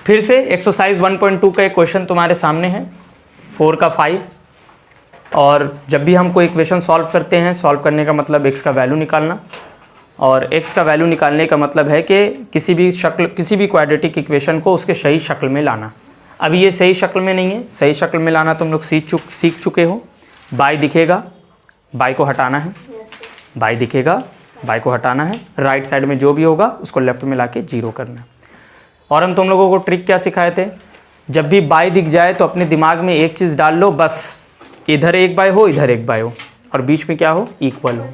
फिर से एक्सरसाइज 1.2 का एक क्वेश्चन तुम्हारे सामने है, 4 का 5। और जब भी हम कोई इक्वेशन सॉल्व करते हैं, सॉल्व करने का मतलब x का वैल्यू निकालना, और x का वैल्यू निकालने का मतलब है कि किसी भी क्वाड्रेटिक इक्वेशन को उसके सही शक्ल में लाना। अभी ये सही शक्ल में नहीं है, सही शक्ल में लाना तुम लोग सीख चुके हो। बाई दिखेगा, बाई को हटाना है, बाई दिखेगा, बाई को हटाना है, राइट साइड में जो भी होगा उसको लेफ्ट में लाके जीरो करना है। और हम तुम लोगों को ट्रिक क्या सिखाए थे, जब भी बाई दिख जाए तो अपने दिमाग में एक चीज़ डाल लो, बस इधर एक बाई हो, इधर एक बाई हो, और बीच में क्या हो, इक्वल हो।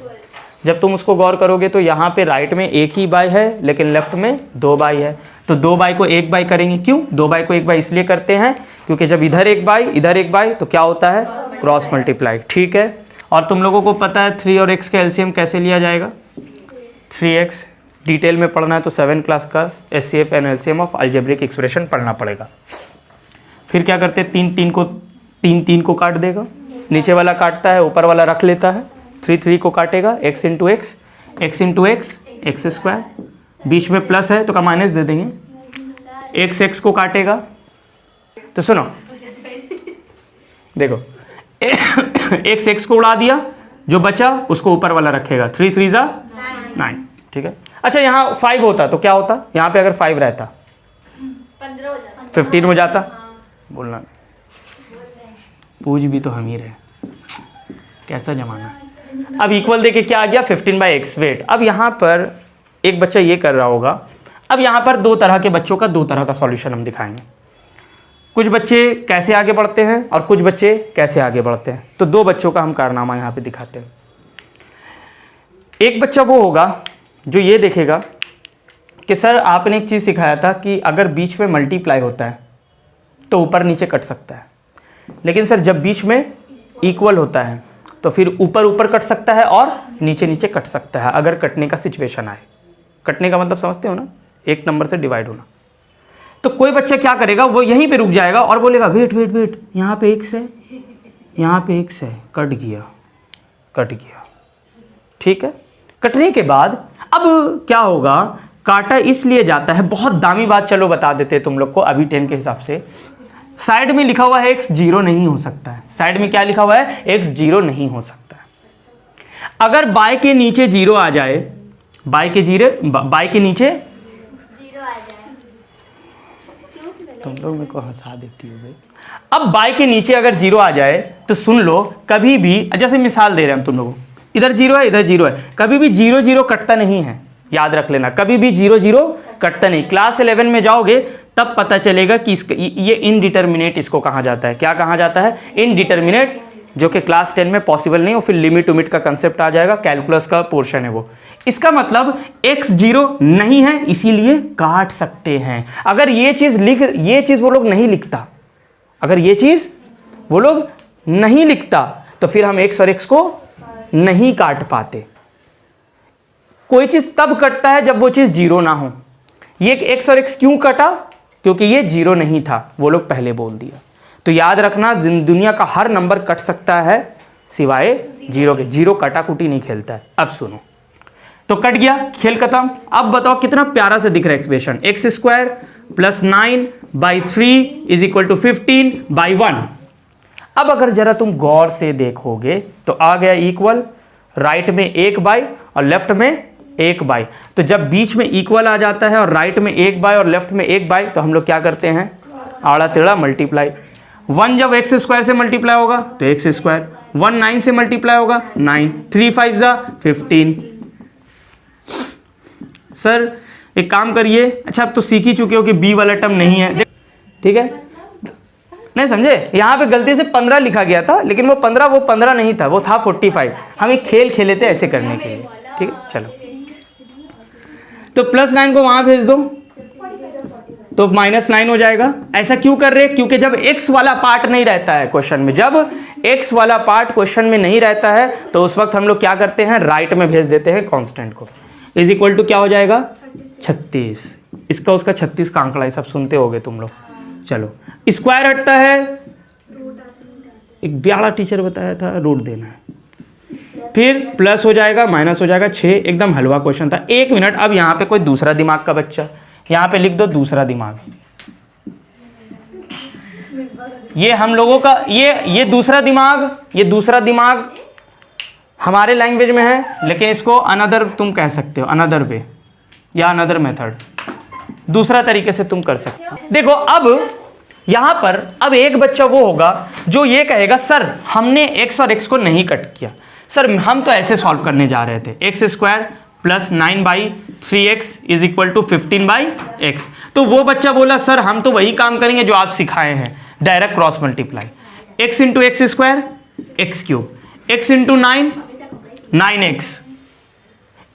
जब तुम उसको गौर करोगे तो यहाँ पे राइट में एक ही बाई है लेकिन लेफ्ट में 2 बाई है, तो 2 बाई को 1 बाई करेंगे। क्यों 2 बाई को 1 बाई इसलिए करते हैं क्योंकि जब इधर एक बाई इधर एक बाई तो क्या होता है, क्रॉस मल्टीप्लाई। ठीक है, और तुम लोगों को पता है 3 और x का एलसीएम कैसे लिया जाएगा। 3x डिटेल में पढ़ना है तो 7 क्लास का HCF and LCM of algebraic expression पढ़ना पड़ेगा। फिर क्या करते हैं, 3 को काट देगा, नीचे वाला काटता है, ऊपर वाला रख लेता है, 3 को काटेगा, x into X, X square, बीच में प्लस है तो का माइनस दे देंगे, x को काटेगा। तो सुनो देखो, x को उड़ा दिया, जो बचा उसको ऊपर वाला रखेगा, 3 3 जा 9। ठीक है, अच्छा यहाँ 5 होता तो क्या होता, यहाँ पे अगर 5 रहता 15 हो जाता। बोलना पूछ भी तो हम ही रहे, कैसा जमाना। अब इक्वल देके क्या आ गया, 15/x। वेट, अब यहाँ पर एक बच्चा ये कर रहा होगा। अब यहाँ पर 2 तरह के बच्चों का 2 तरह का सॉल्यूशन हम दिखाएंगे। कुछ बच्चे कैसे आगे बढ़ते हैं और कुछ बच्चे कैसे आगे बढ़ते हैं, तो 2 बच्चों का हम कारनामा यहाँ पे दिखाते हैं। एक बच्चा वो होगा जो ये देखेगा कि सर आपने एक चीज़ सिखाया था कि अगर बीच में मल्टीप्लाई होता है तो ऊपर नीचे कट सकता है, लेकिन सर जब बीच में इक्वल होता है तो फिर ऊपर ऊपर कट सकता है और नीचे नीचे कट सकता है, अगर कटने का सिचुएशन आए। कटने का मतलब समझते हो ना, एक नंबर से डिवाइड होना। तो कोई बच्चा क्या करेगा, वो यहीं पे रुक जाएगा और बोलेगा वेट वेट वेट, यहाँ पे x है, यहाँ पे x है, कट गया। ठीक है, कटने के बाद अब क्या होगा, काटा इसलिए जाता है, बहुत दामी बात चलो बता देते हैं तुम लोग को अभी 10 के हिसाब से। साइड में लिखा हुआ है x 0 नहीं हो सकता है, साइड में क्या लिखा हुआ है, x 0 नहीं हो सकता है। अगर बाय के नीचे 0 आ जाए, बाय के नीचे 0 आ जाए, तुम लोग मेरे को हंसा देती हो भाई। अब बाय के नीचे अगर 0 आ जाए तो सुन लो, कभी भी, जैसे मिसाल दे रहे हैं हम तुम लोगों को, इधर 0 है इधर 0 है, कभी भी 0 0 कटता नहीं है, याद रख लेना, कभी भी 0 0 कटता नहीं। क्लास 11 में जाओगे तब पता चलेगा कि इसका ये इनडिटर्मिनेट इसको कहा जाता है। क्या कहा जाता है, इनडिटर्मिनेट, जो कि क्लास 10 में पॉसिबल नहीं हो, फिर लिमिट उमिट का कंसेप्ट आ जाएगा, कैलकुलस का पोर्शन है वो। इसका मतलब x 0 नहीं है इसीलिए काट सकते हैं। अगर ये चीज वो लोग नहीं लिखता, अगर ये चीज वो लोग नहीं लिखता तो फिर हम x और x को नहीं काट पाते। कोई चीज तब कटता है जब वो चीज 0 ना हो। ये x और x क्यों कटा, क्योंकि ये 0 नहीं था, वो लोग पहले बोल दिया। तो याद रखना, दुनिया का हर नंबर कट सकता है सिवाय 0 के। 0 कटाकुटी नहीं खेलता है। अब सुनो, तो कट गया, खेल खत्म। अब बताओ कितना प्यारा से दिख रहा है एक्सप्रेशन, x² + 9/3 = 15/1। अब अगर जरा तुम गौर से देखोगे तो आ गया इक्वल, राइट में 1 बाई और लेफ्ट में 1 बाई। तो जब बीच में इक्वल आ जाता है और राइट में 1 बाई और लेफ्ट में 1 बाई, तो हम लोग क्या करते हैं, आड़ा टेढ़ा मल्टीप्लाई। 1 जब x² से मल्टीप्लाई होगा तो x², 1 9 से मल्टीप्लाई होगा 9, 3 5 जा 15। सर एक काम करिए, अच्छा अब तो सीख ही चुके हो कि b वाला टर्म नहीं है, ठीक है, नहीं समझे, यहाँ पे गलती से 15 लिखा गया था, लेकिन वो 15 नहीं था, वो था 45। हम एक खेल खेले थे ऐसे करने के लिए, ठीक है। चलो, तो +9 को वहां भेज दो तो -9 हो जाएगा। ऐसा क्यों कर रहे हैं, क्योंकि जब x वाला पार्ट नहीं रहता है क्वेश्चन में, जब x वाला पार्ट क्वेश्चन में नहीं रहता है तो उस वक्त हम लोग क्या करते हैं, राइट में भेज देते हैं कांस्टेंट को। = क्या हो जाएगा, 36। इसका उसका 36 का आंकड़ा, सब सुनते होगे तुम लोग। चलो, स्क्वायर हटता है, एक ब्याला टीचर बताया था, रूट देना है, फिर प्लस हो जाएगा, माइनस हो जाएगा, 6। एकदम हलवा क्वेश्चन था। 1 मिनट, अब यहाँ पे कोई दूसरा दिमाग का बच्चा यहाँ पे लिख दो दूसरा दिमाग। ये हम लोगों का ये दूसरा दिमाग हमारे लैंग्वेज में है, लेकिन इसको अनदर तुम कह सकते हो, अनदर वे या अनदर मेथड, दूसरा तरीके से तुम कर सकते हो। देखो अब यहां पर अब एक बच्चा वो होगा जो ये कहेगा सर हमने x और x को नहीं कट किया, सर हम तो ऐसे सॉल्व करने जा रहे थे, X square plus 9/3x is equal to 15/x। तो वो बच्चा बोला सर हम तो वही काम करेंगे जो आप सिखाए हैं, direct cross multiply, x into X square X cube, x into 9x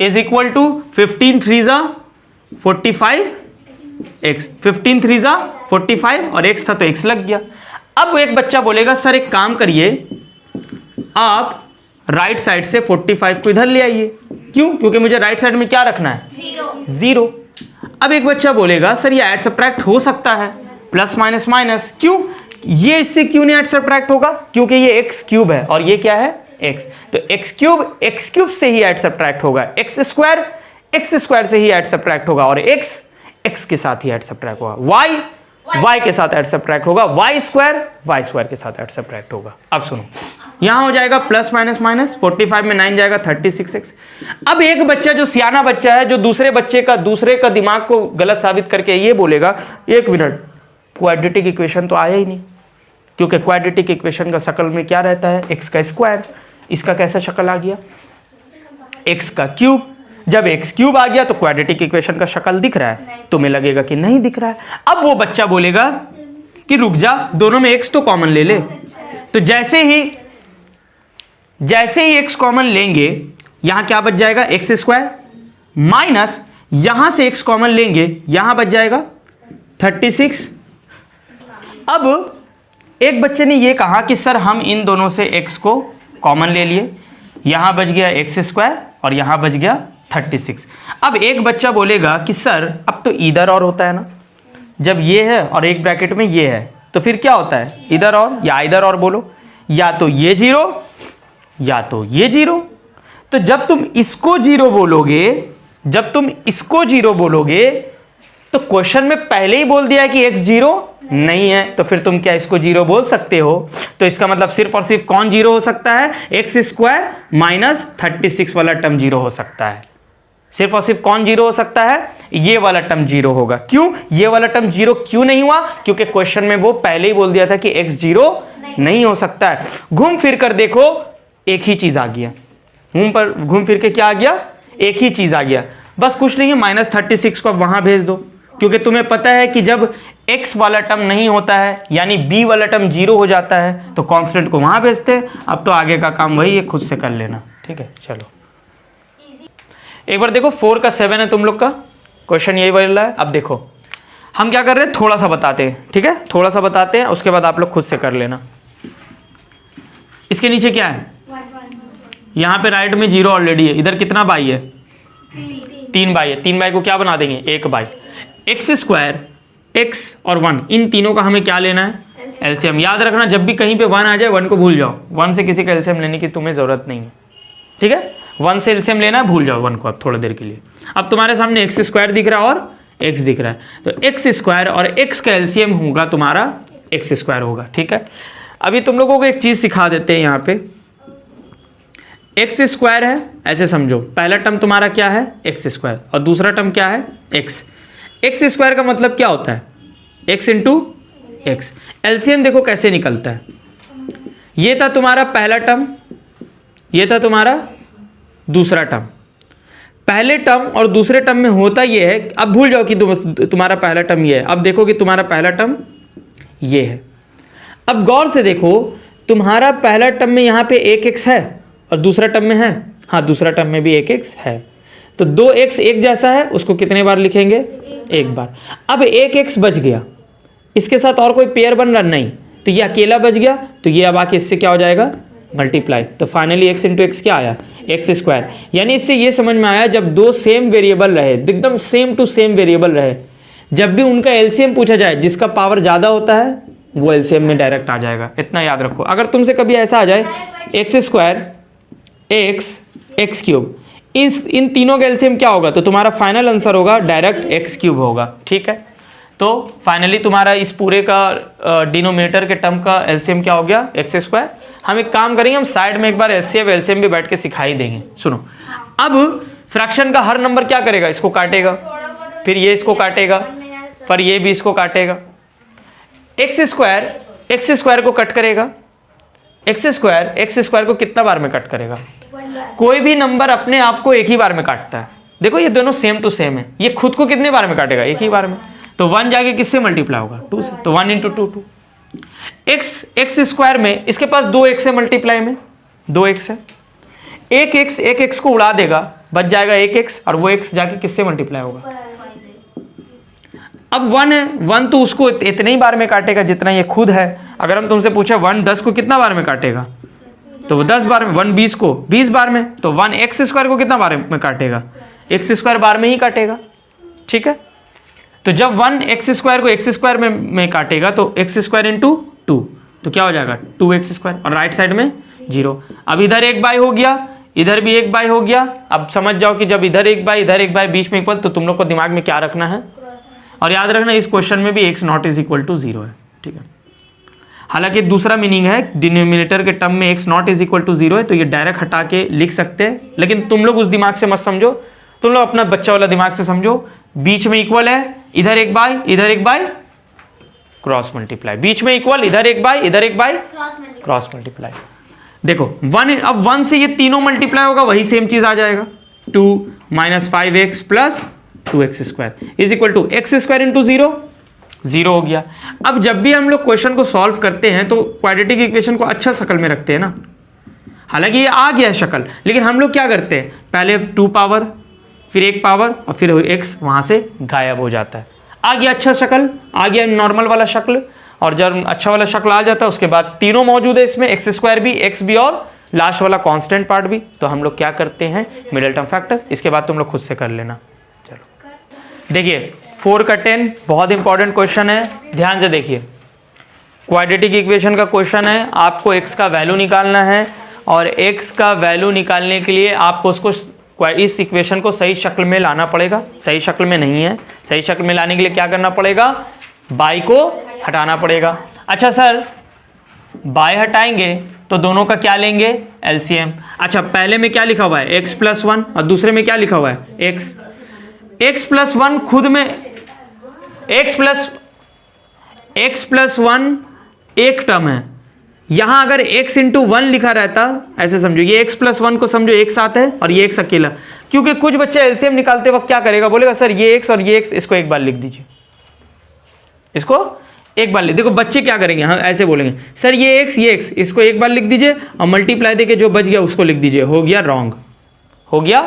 is equal to 15 3 45x, 15 3 45 और x था तो x लग गया। अब एक बच्चा बोलेगा सर एक काम करिए, आप राइट साइड से 45 को इधर ले आइए। क्यों? क्योंकि मुझे राइट साइड में क्या रखना है? जीरो। अब एक बच्चा बोलेगा सर ये ऐड सब्ट्रैक्ट हो सकता है, प्लस माइनस माइनस। क्यों? ये इससे क्यों नहीं ऐड सब्ट्रैक्ट होगा? क्योंकि ये एक्स क्यूब है और ये क्या है? एक्स। तो एक्स क्यूब से ही ऐड सब्ट्रैक्ट होगा, एक्स स्क्वायर से ही ऐड सब्ट्रैक्ट होगा, और एक्स के साथ ही ऐड सब्ट्रैक्ट होगा, वाई के साथ ऐड सब्ट्रैक्ट होगा, वाई स्क्वायर के साथ ऐड सब्ट्रैक्ट होगा। अब सुनो, यहां हो जाएगा प्लस माइनस माइनस, 45 में 9 जाएगा 36x। अब एक बच्चा जो सियाना बच्चा है, जो दूसरे का दिमाग को गलत साबित करके ये बोलेगा, एक मिनट, क्वाड्रेटिक इक्वेशन तो आया ही नहीं, क्योंकि क्वाड्रेटिक इक्वेशन का शक्ल में क्या रहता है? एक्स का स्क्वायर। इसका कैसा शक्ल आ गया? एक्स का क्यूब। जब एक्स क्यूब आ गया तो क्वाड्रेटिक इक्वेशन का शक्ल दिख रहा है, तुम्हें लगेगा कि नहीं दिख रहा है। अब वो बच्चा बोलेगा कि रुक जा, दोनों में एक्स तो कॉमन ले ले। तो जैसे ही एक्स कॉमन लेंगे, यहां क्या बच जाएगा? एक्स स्क्वायर, माइनस यहां से एक्स कॉमन लेंगे, यहां बच जाएगा 36। अब एक बच्चे ने ये कहा कि सर हम इन दोनों से एक्स को कॉमन ले लिए, यहां बच गया एक्स स्क्वायर और यहां बच गया 36। अब एक बच्चा बोलेगा कि सर अब तो इधर और होता है ना, जब ये है और एक ब्रैकेट में ये है तो फिर क्या होता है? इधर और या इधर और बोलो, या तो ये जीरो या तो ये जीरो। तो जब तुम इसको जीरो बोलोगे तो क्वेश्चन में पहले ही बोल दिया है कि एक्स जीरो नहीं है, तो फिर तुम क्या इसको जीरो बोल सकते हो? तो इसका मतलब सिर्फ और सिर्फ कौन जीरो हो सकता है? एक्स स्क्वायर माइनस 36 वाला टर्म जीरो हो सकता है। सिर्फ और सिर्फ कौन जीरो हो सकता है? ये वाला टर्म जीरो होगा। क्यों? ये वाला टर्म जीरो क्यों नहीं हुआ? क्योंकि क्वेश्चन में वो पहले ही बोल दिया था कि एक्स जीरो नहीं हो सकता है। घूम फिर कर देखो, एक ही चीज आ गया। घूम फिर के क्या आ गया? एक ही चीज आ गया। बस कुछ नहीं है, -36 को अब वहां भेज दो, क्योंकि तुम्हें पता है कि जब x वाला टर्म नहीं होता है, यानी b वाला टर्म जीरो हो जाता है, तो कांस्टेंट को वहां भेजते हैं। अब तो आगे का काम वही है, खुद से कर लेना। ठीक है, चलो एक बार देखो, 4 का 7 है तुम लोग का क्वेश्चन, यही वाला है। अब देखो हम क्या कर रहे हैं, थोड़ा सा बताते हैं। ठीक है, थोड़ा सा बताते हैं, उसके बाद आप लोग खुद से कर लेना। इसके नीचे क्या है? यहाँ पे राइट में 0 ऑलरेडी है, इधर कितना बाई है? 3 बाई है। 3 बाई को क्या बना देंगे? 1 बाई। एक्स स्क्वायर, एक्स और 1, इन तीनों का हमें क्या लेना है? एलसीएम। याद रखना, जब भी कहीं पे 1 आ जाए 1 को भूल जाओ, 1 से किसी का एलसीएम लेने की तुम्हें जरूरत नहीं है। ठीक है, 1 से एलसीएम लेना है, भूल जाओ 1 को अब थोड़ी देर के लिए। अब तुम्हारे सामने एक्स स्क्वायर दिख रहा है और एक्स दिख रहा है, तो एक्स स्क्वायर और एक्स का एलसीएम होगा तुम्हारा एक्स स्क्वायर होगा। ठीक है, अभी तुम लोगों को एक चीज सिखा देते हैं। यहाँ पे एक्स स्क्वायर है, ऐसे समझो, पहला टर्म तुम्हारा क्या है? एक्स स्क्वायर, और दूसरा टर्म क्या है? एक्स। एक्स स्क्वायर का मतलब क्या होता है? X into x. एलसीएम देखो कैसे निकलता है। ये था तुम्हारा पहला टर्म, ये था तुम्हारा दूसरा टर्म। पहले टर्म और दूसरे टर्म में होता ये है, अब भूल जाओ कि तुम्हारा पहला टर्म ये है, अब देखो कि तुम्हारा पहला टर्म ये है। अब गौर से देखो, तुम्हारा पहला टर्म में यहाँ पे एक एक्स है और दूसरा टर्म में है, हाँ दूसरा टर्म में भी एक एक्स है, तो 2x एक जैसा है, उसको कितने बार लिखेंगे? एक बार। अब एक एक्स बच गया, इसके साथ और कोई पेयर बन रहा नहीं, तो ये अकेला बच गया, तो ये अब आके इससे क्या हो जाएगा? मल्टीप्लाई। तो फाइनली एक्स इंटू एक्स क्या आया? X square. यानी इससे ये समझ में आया, जब दो सेम वेरिएबल रहे, एकदम सेम टू सेम वेरिएबल रहे, जब भी उनका एलसीएम पूछा जाए, जिसका पावर ज़्यादा होता है वो एलसीएम में डायरेक्ट आ जाएगा। इतना याद रखो। अगर तुमसे कभी ऐसा आ जाए X square X X cube, इन तीनों का एलसीएम क्या होगा, तो तुम्हारा फाइनल आंसर होगा डायरेक्ट एक्स क्यूब होगा। ठीक है, तो फाइनली तुम्हारा इस पूरे का डिनोमिनेटर के टर्म का एलसीएम क्या हो गया, एक्स स्क्वायर। हम एक काम करेंगे, हम साइड में एक बार एचसीएफ एलसीएम भी बैठ के सिखाई देंगे। सुनो, अब फ्रैक्शन का हर नंबर क्या करेगा, इसको काटेगा, फिर ये इसको काटेगा, फिर ये भी इसको काटेगा। एक्स स्क्वायर को कट करेगा, एक्स स्क्वायर को कितना बार में कट करेगा, कोई भी नंबर अपने आप को एक ही बार में काटता है। देखो ये दोनों सेम टू सेम है, ये खुद को कितने बार में काटेगा, एक ही बार में। तो 1 जाके किससे मल्टीप्लाई होगा, 2 से, तो 1 इंटू 2 एक्स स्क्वायर में इसके पास 2x है मल्टीप्लाई में, 2x है, एक एक्स को उड़ा देगा, बच जाएगा 1x, और वो x जाके किससे मल्टीप्लाई होगा। अब 1 है, 1 तो उसको इतने ही बार में काटेगा जितना ये खुद है। अगर हम तुमसे पूछे 1 10 को कितना बार में काटेगा, तो वो 10 बार में, 1 20 को 20 बार में, तो 1 एक्स स्क्वायर को कितना बार में काटेगा, एक्स स्क्वायर बार में ही काटेगा। ठीक है, तो जब 1 एक्स स्क्वायर को एक्स स्क्वायर में काटेगा तो एक्स स्क्वायर इंटू 2, तो क्या हो जाएगा 2x स्क्वायर, और राइट साइड में 0। अब इधर 1/, हो गया, इधर भी 1/, हो गया। अब समझ जाओ कि जब इधर 1/, इधर 1/, बीच में इक्वल, तो तुम लोग को दिमाग में क्या रखना है, और याद रखना इस क्वेश्चन में भी x not is equal to 0 है। ठीक है, हालांकि दूसरा मीनिंग है, डिनोमिनेटर के टर्म में x not is equal to 0 है, तो ये डायरेक्ट हटा के लिख सकते हैं, लेकिन तुम लोग उस दिमाग से मत समझो, तुम लोग अपना बच्चा वाला दिमाग से समझो। बीच में इक्वल है, इधर 1/, इधर 1/, क्रॉस मल्टीप्लाई, बीच में इक्वल, इधर 1/, इधर 1/, क्रॉस मल्टीप्लाई। देखो 1, अब 1 से ये तीनों मल्टीप्लाई होगा, वही सेम चीज आ जाएगा, 2 - 5x plus 2x square is equal to X square into 0 हो गया। अब जब भी हम लोग क्वेश्चन को सॉल्व करते हैं तो क्वाड्रेटिक इक्वेशन को अच्छा शक्ल में रखते हैं ना, हालांकि ये आ गया है शक्ल, लेकिन हम लोग क्या करते हैं, पहले 2 पावर, फिर 1 पावर, और फिर x वहां से गायब हो जाता है। आ गया अच्छा शक्ल, आ गया नॉर्मल वाला शक्ल, और जब अच्छा वाला शक्ल आ जाता है उसके बाद तीनों मौजूद है इसमें, एक्स स्क्वायर भी, एक्स भी, और लास्ट वाला कांस्टेंट पार्ट भी। तो हम लोग क्या करते हैं, मिडिल टर्म फैक्टर। इसके बाद तुम लोग खुद से कर लेना। चलो देखिए 4 का 10 बहुत इंपॉर्टेंट क्वेश्चन है, ध्यान से देखिए। क्वाड्रेटिक इक्वेशन का क्वेश्चन है, आपको x का वैल्यू निकालना है, और x का वैल्यू निकालने के लिए आपको उसको इस इक्वेशन को सही शक्ल में लाना पड़ेगा। सही शक्ल में नहीं है, सही शक्ल में लाने के लिए क्या करना पड़ेगा, बाई को हटाना पड़ेगा। अच्छा सर, बाय हटाएंगे तो दोनों का क्या लेंगे, एलसीएम। अच्छा पहले में क्या लिखा हुआ है, x + 1, और दूसरे में क्या लिखा हुआ है, x + 1 खुद में x + 1 एक टर्म है। यहां अगर x × 1 लिखा रहता, ऐसे समझो, ये x + 1 को समझो एक साथ है, और ये x अकेला। क्योंकि कुछ बच्चे एलसीएम निकालते वक्त क्या करेगा, बोलेगा सर ये x और ये x, इसको एक बार लिख दीजिए, इसको एक बार लिख। देखो बच्चे क्या करेंगे, हाँ ऐसे बोलेंगे, सर ये x, इसको एक बार लिख दीजिए, और मल्टीप्लाई देके जो बच गया उसको लिख दीजिए, हो गया रॉन्ग, हो गया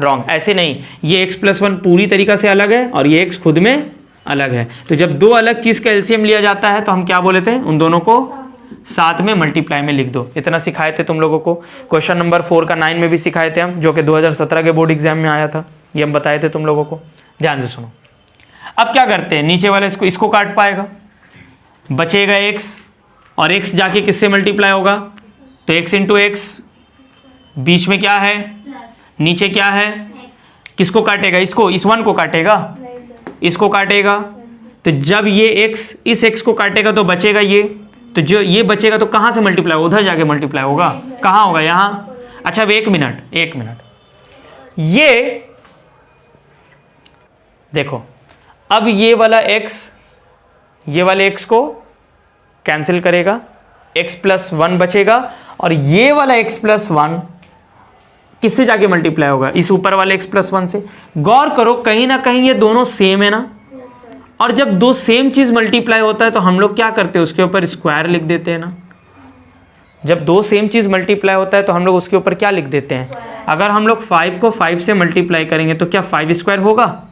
रॉन्ग। ऐसे नहीं, ये x + 1 पूरी तरीका से अलग है, और ये x खुद में अलग है। तो जब दो अलग चीज का एलसीएम लिया जाता है तो हम क्या बोले थे, उन दोनों को साथ में मल्टीप्लाई में लिख दो। इतना सिखाए थे तुम लोगों को, क्वेश्चन नंबर 4 का 9 में भी सिखाए थे हम, जो कि 2017 के बोर्ड एग्जाम में आया था, ये हम बताए थे तुम लोगों को। ध्यान से सुनो, अब क्या करते हैं, नीचे वाले इसको काट पाएगा, बचेगा x, और x जाके किससे मल्टीप्लाई होगा, तो x × x, बीच में क्या है, नीचे क्या है, किसको काटेगा, इसको, इस 1 को काटेगा, इसको काटेगा। तो जब ये x इस x को काटेगा तो बचेगा ये, तो जो ये बचेगा तो कहां से मल्टीप्लाई होगा, उधर जाके मल्टीप्लाई होगा, कहां होगा, यहां। अच्छा अब 1 मिनट, ये देखो, अब ये वाला x को कैंसिल करेगा, x + 1 बचेगा, और ये वाला x + 1 किससे जाके मल्टीप्लाई होगा, इस ऊपर वाले x + 1 से। गौर करो कहीं ना कहीं ये दोनों सेम है ना, और जब दो सेम चीज मल्टीप्लाई होता है तो हम लोग क्या करते हैं, उसके ऊपर स्क्वायर लिख देते हैं ना। जब दो सेम चीज मल्टीप्लाई होता है तो हम लोग उसके ऊपर क्या लिख देते हैं। अगर हम लोग 5 को 5 से मल्टीप्लाई करेंगे तो क्या 5 स्क्वायर होगा,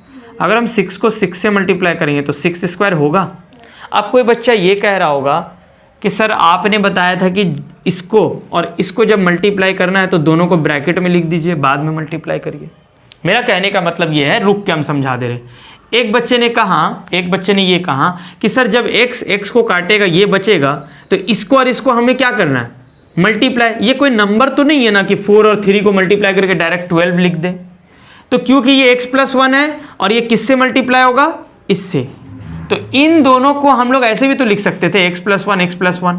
अगर हम 6 को 6 से मल्टीप्लाई करेंगे तो 6 स्क्वायर होगा। अब कोई बच्चा ये कह रहा होगा कि सर आपने बताया था कि इसको और इसको जब मल्टीप्लाई करना है तो दोनों को ब्रैकेट में लिख दीजिए, बाद में मल्टीप्लाई करिए। मेरा कहने का मतलब ये है, रुक के हम समझा दे रहे। एक बच्चे ने ये कहा कि सर जब x को काटेगा ये बचेगा, तो इसको और इसको हमें क्या करना है, मल्टीप्लाई, ये कोई नंबर तो नहीं है ना कि 4 और 3 को मल्टीप्लाई करके डायरेक्ट 12 लिख दे। तो क्योंकि ये x+1 है और ये किससे मल्टीप्लाई होगा, इससे, तो इन दोनों को हम लोग ऐसे भी तो लिख सकते थे x+1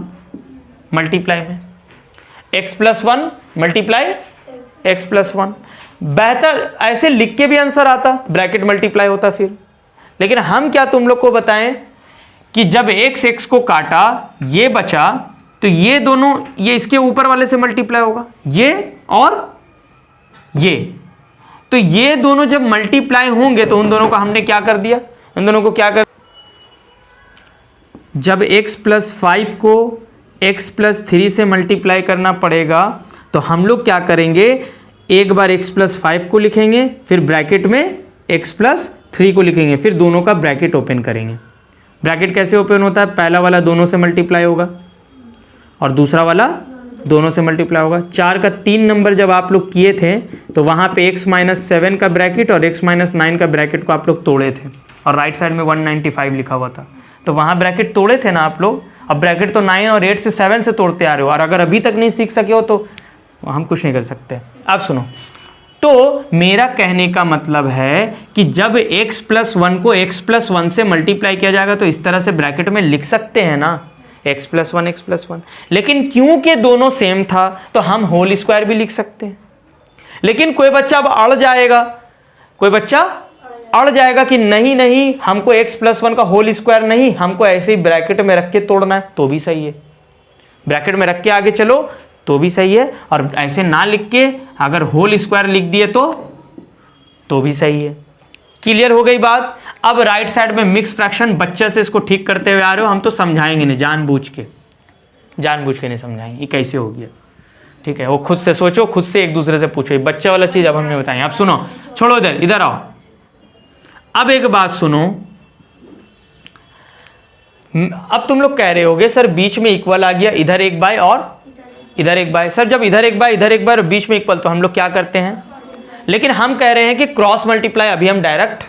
मल्टीप्लाई में x+1 मल्टीप्लाई x+1। बेहतर ऐसे लिख के भी आंसर आता, ब्रैकेट मल्टीप्लाई होता फिर। लेकिन हम क्या तुम लोग को बताएं कि जब x को काटा ये बचा, तो ये दोनों, ये इसके ऊपर वाले से मल्टीप्लाई होगा, ये और ये, तो ये दोनों जब मल्टीप्लाई होंगे तो उन दोनों को हमने क्या कर दिया, उन दोनों को क्या कर, जब x+5 को x+3 से मल्टीप्लाई करना पड़ेगा तो हम लोग क्या करेंगे, एक बार x+5 को लिखेंगे, फिर ब्रैकेट में x+3 को लिखेंगे, फिर दोनों का ब्रैकेट ओपन करेंगे। ब्रैकेट कैसे ओपन होता है, पहला वाला दोनों से मल्टीप्लाई होगा और दूसरा वाला दोनों से मल्टीप्लाई होगा। 4 का 3 नंबर जब आप लोग किए थे तो वहाँ पे x-7 का ब्रैकेट और x-9 का ब्रैकेट को आप लोग तोड़े थे और राइट साइड में 195 लिखा हुआ था, तो वहाँ ब्रैकेट तोड़े थे ना आप लोग। अब ब्रैकेट तो 9 और 8 से 7 से तोड़ते आ रहे हो, और अगर अभी तक नहीं सीख सके हो तो हम कुछ नहीं कर सकते। अब सुनो, तो मेरा कहने का मतलब है कि जब x+1 को x+1 से मल्टीप्लाई किया जाएगा तो इस तरह से ब्रैकेट में लिख सकते हैं ना, x+1। लेकिन क्योंकि दोनों सेम था तो हम होल स्क्वायर भी लिख सकते हैं। लेकिन कोई बच्चा अब अड़ जाएगा, कोई बच्चा अड़ जाएगा कि नहीं हमको x+1 का होल स्क्वायर नहीं, हमको ऐसे ही ब्रैकेट में रख के तोड़ना है, तो भी सही है। ब्रैकेट में रख के आगे चलो तो भी सही है, और ऐसे ना लिख के अगर होल स्क्वायर लिख दिए तो भी सही है। क्लियर हो गई बात। अब राइट साइड में मिक्स फ्रैक्शन, बच्चे से इसको ठीक करते हुए आ रहे हो, हम तो समझाएंगे नहीं, जानबूझ के नहीं समझाएंगे, ये कैसे हो गया, ठीक है। वो खुद से सोचो, खुद से एक दूसरे से पूछो, बच्चे वाला चीज अब हमने बताई। अब सुनो, छोड़ो इधर आओ। अब एक बात सुनो, अब तुम लोग कह रहे होगे सर बीच में इक्वल आ गया, इधर एक बाय और इधर एक बाय। सर जब इधर एक बाय और बीच में इक्वल, तो हम लोग क्या करते हैं, लेकिन हम कह रहे हैं कि क्रॉस मल्टीप्लाई अभी हम डायरेक्ट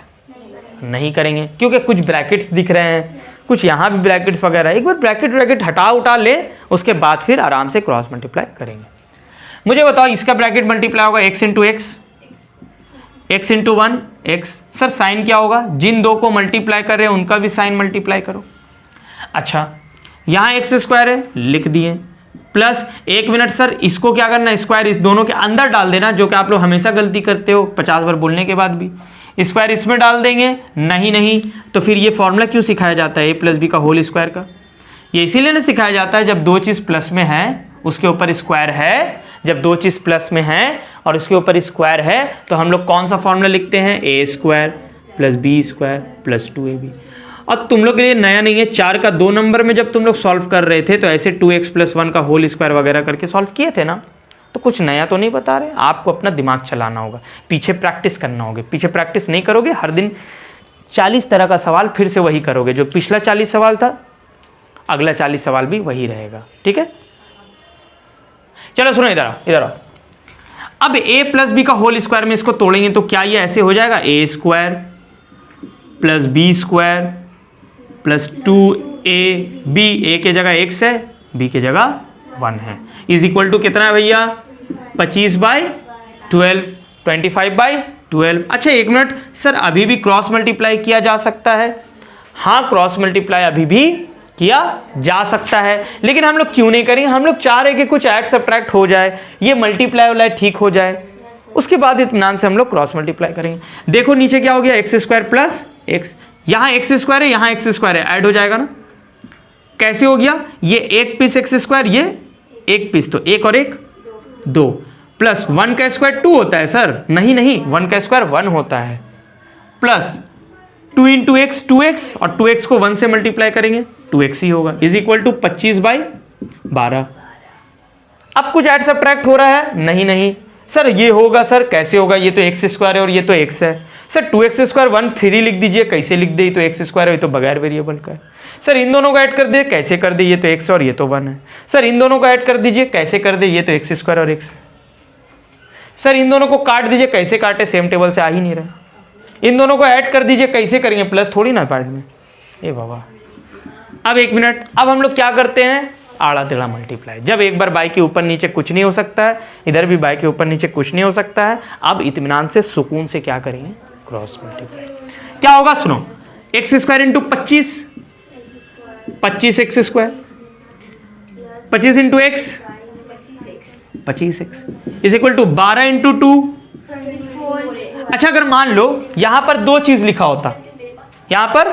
नहीं करेंगे, क्योंकि कुछ ब्रैकेट्स दिख रहे हैं, कुछ यहाँ भी ब्रैकेट्स वगैरह, एक बार ब्रैकेट उठा ले, उसके बाद फिर आराम से क्रॉस मल्टीप्लाई करेंगे। मुझे बताओ, इसका ब्रैकेट मल्टीप्लाई होगा x into x into 1 x। Sir sign क्या होगा, जिन दो को मल्टीप्लाई कर रहे हैं उनका भी साइन मल्टीप्लाई करो। अच्छा, यहाँ x² है, लिख दिए, प्लस 1 मिनट सर इसको क्या करना, स्क्वायर इस दोनों के अंदर डाल देना, जो कि आप लोग हमेशा गलती करते हो 50 बार बोलने के बाद भी। स्क्वायर इसमें डाल देंगे, नहीं तो फिर ये फॉर्मूला क्यों सिखाया जाता है a+b का होल स्क्वायर का, ये इसीलिए नहीं सिखाया जाता है जब दो चीज़ प्लस में है उसके ऊपर स्क्वायर है, जब दो चीज़ प्लस में है और उसके ऊपर स्क्वायर है तो हम लोग कौन सा फॉर्मूला लिखते हैं, a² + b² + 2ab। और तुम लोग के लिए नया नहीं है, 4 का 2 नंबर में जब तुम लोग सॉल्व कर रहे थे तो ऐसे 2x + 1 का होल स्क्वायर वगैरह करके सॉल्व किए थे ना, तो कुछ नया तो नहीं बता रहे, आपको अपना दिमाग चलाना होगा, पीछे प्रैक्टिस करना होगा। पीछे प्रैक्टिस नहीं करोगे, हर दिन 40 तरह का सवाल फिर से वही करोगे, जो पिछला 40 सवाल था अगला 40 सवाल भी वही रहेगा, ठीक है। चलो सुनो, इधर आओ। अब a + b का होल स्क्वायर में इसको तोड़ेंगे तो क्या ये ऐसे हो जाएगा, a² + b² + 2ab, a के जगह x है, b के जगह 1 है, इज इक्वल टू कितना है भैया, 25/12, 25/12। अच्छा एक मिनट सर, अभी भी क्रॉस मल्टीप्लाई किया जा सकता है? हाँ, क्रॉस मल्टीप्लाई अभी भी किया जा सकता है, लेकिन हम लोग क्यों नहीं करेंगे, हम लोग चाह रहे कि कुछ ऐड सब्ट्रैक्ट हो जाए, ये मल्टीप्लाई वाला ठीक हो जाए, उसके बाद इत्मीनान से हम लोग क्रॉस मल्टीप्लाई करेंगे। देखो नीचे क्या हो गया, x² + x, यहाँ x² है, यहाँ x² है, ऐड हो जाएगा ना। कैसे हो गया, ये एक पीस x², ये एक पीस, तो 1 और 1 2, प्लस 1 का स्क्वायर 2 होता है सर, नहीं 1 का स्क्वायर 1 होता है, प्लस 2 × x 2x, और 2x को 1 से मल्टीप्लाई करेंगे 2x ही होगा, इज इक्वल टू 25/12। अब कुछ ऐड सब्ट्रैक्ट हो रहा है, नहीं सर ये होगा, सर कैसे होगा, ये तो x² है और ये तो x है। सर 2x² 1 3 लिख दीजिए, कैसे लिख दे, ये तो x² है, ये तो बगैर वेरिएबल का है। सर इन दोनों को ऐड कर दे, कैसे कर दे, ये तो x और ये तो 1 है। सर इन दोनों को ऐड कर दीजिए, कैसे कर दे, ये तो x² और x है। सर इन दोनों को काट दीजिए, कैसे काटे, सेम टेबल से आ ही नहीं रहा। इन दोनों को ऐड कर दीजिए, कैसे करेंगे, प्लस थोड़ी ना पार्ट में, ए बाबा। अब एक मिनट, अब हम लोग क्या करते हैं, आड़ा टेढ़ा मल्टीप्लाई। जब एक बार बाई के ऊपर नीचे कुछ नहीं हो सकता है, इधर भी बाई के ऊपर नीचे कुछ नहीं हो सकता है, अब इत्मीनान से सुकून से क्या करेंगे, क्रॉस मल्टीप्लाई। क्या होगा सुनो, X square into 25, 25 X square, 25 into X 25 X is equal to 12 into 2। अच्छा अगर मान लो यहां पर दो चीज लिखा होता, यहां पर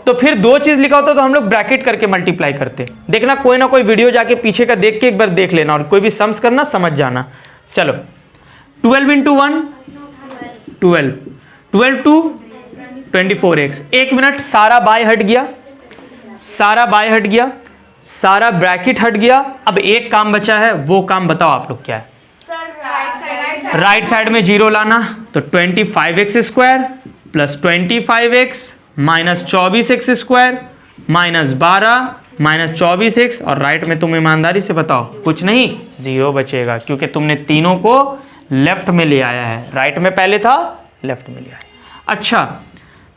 तो फिर दो चीज लिखा होता तो हम लोग ब्रैकेट करके मल्टीप्लाई करते। देखना कोई ना कोई वीडियो जाके पीछे का देख के एक बार देख लेना और कोई भी सम्स करना समझ जाना। चलो 12 इंटू 1 12, 12 टू 24x। एक मिनट, सारा बाय हट गया, सारा बाय हट गया, सारा ब्रैकेट हट गया। अब एक काम बचा है, वो काम बताओ आप लोग क्या है। राइट साइड में जीरो लाना, तो 25x square plus 25x minus 24x square minus 12 minus 24x, और राइट में तुम ईमानदारी से बताओ, कुछ नहीं, जीरो बचेगा क्योंकि तुमने तीनों को लेफ्ट में ले आया है। राइट में पहले था, लेफ्ट में ले आया। अच्छा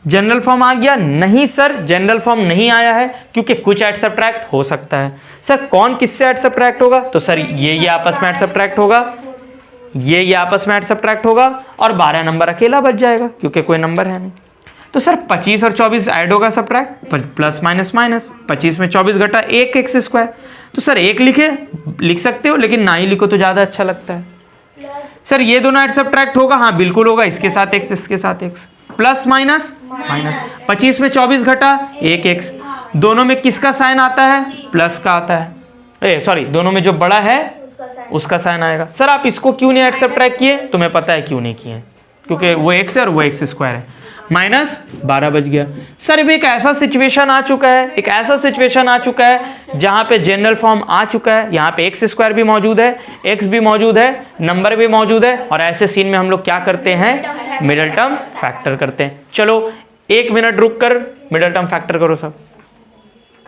जनरल फॉर्म आ गया? नहीं सर, जनरल फॉर्म नहीं आया है क्योंकि कुछ ऐड सब्ट्रैक्ट हो सकता है। सर कौन किससे ऐड सब्ट्रैक्ट होगा? तो सर ये आपस में ऐड सब्ट्रैक्ट होगा, ये आपस में ऐड सब्ट्रैक्ट होगा, और 12 नंबर अकेला बच जाएगा क्योंकि कोई नंबर है नहीं। तो सर 25 और 24 ऐड होगा सब्ट्रैक्ट, प्लस माइनस माइनस, 25 में 24 घटा 1 एक्स स्क्वायर। तो सर एक लिख सकते हो, लेकिन ना ही लिखो तो ज़्यादा अच्छा लगता है। सर ये दोनों ऐड सब्ट्रैक्ट होगा? हाँ बिल्कुल होगा, इसके साथ एक्स, इसके साथ एक्स, प्लस माइनस माइनस, 25 में 24 घटा 1 एक्स। दोनों में किसका साइन आता है? प्लस का आता है। सॉरी, दोनों में जो बड़ा है उसका साइन आएगा। सर आप इसको क्यों नहीं ऐड सब्ट्रैक्ट किए? तुम्हें पता है क्यों नहीं किए, क्योंकि वो एक्स है और वो एक्स स्क्वायर है। माइनस 12 बच गया। सर अब एक ऐसा सिचुएशन आ चुका है, एक ऐसा सिचुएशन आ चुका है जहां पे जनरल फॉर्म आ चुका है, यहाँ पे एक्स स्क्वायर भी मौजूद है, एक्स भी मौजूद है, नंबर भी मौजूद है, और ऐसे सीन में हम लोग क्या करते हैं, मिडिल टर्म फैक्टर करते हैं। चलो 1 मिनट रुक कर मिडिल टर्म फैक्टर करो सब।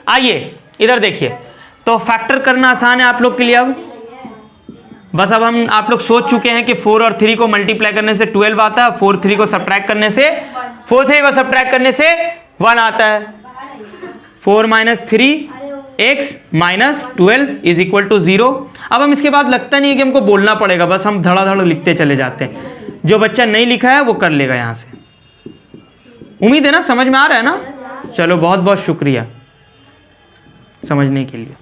आइए इधर देखिए, तो फैक्टर करना आसान है आप लोग के लिए। अब बस अब हम आप लोग सोच चुके हैं कि 4 और 3 को मल्टीप्लाई करने से 12 आता है, 4 3 को सब्ट्रैक्ट करने से 4 3 को सब्ट्रैक्ट करने से 1 आता है। 4 minus 3 X minus 12 is equal to 0। अब हम इसके बाद लगता नहीं है कि हमको बोलना पड़ेगा, बस हम धड़ाधड़ लिखते चले जाते हैं। जो बच्चा नहीं लिखा है वो कर लेगा यहाँ से। उम्मीद है ना, समझ में आ रहा है ना? चलो बहुत बहुत शुक्रिया समझने के लिए।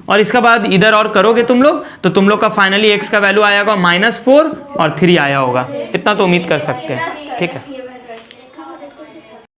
और इसका बाद इधर और करोगे तुम लोग तो तुम लोग का फाइनली x का वैल्यू आया होगा -4 और 3 आया होगा। इतना तो उम्मीद कर सकते हैं, ठीक है।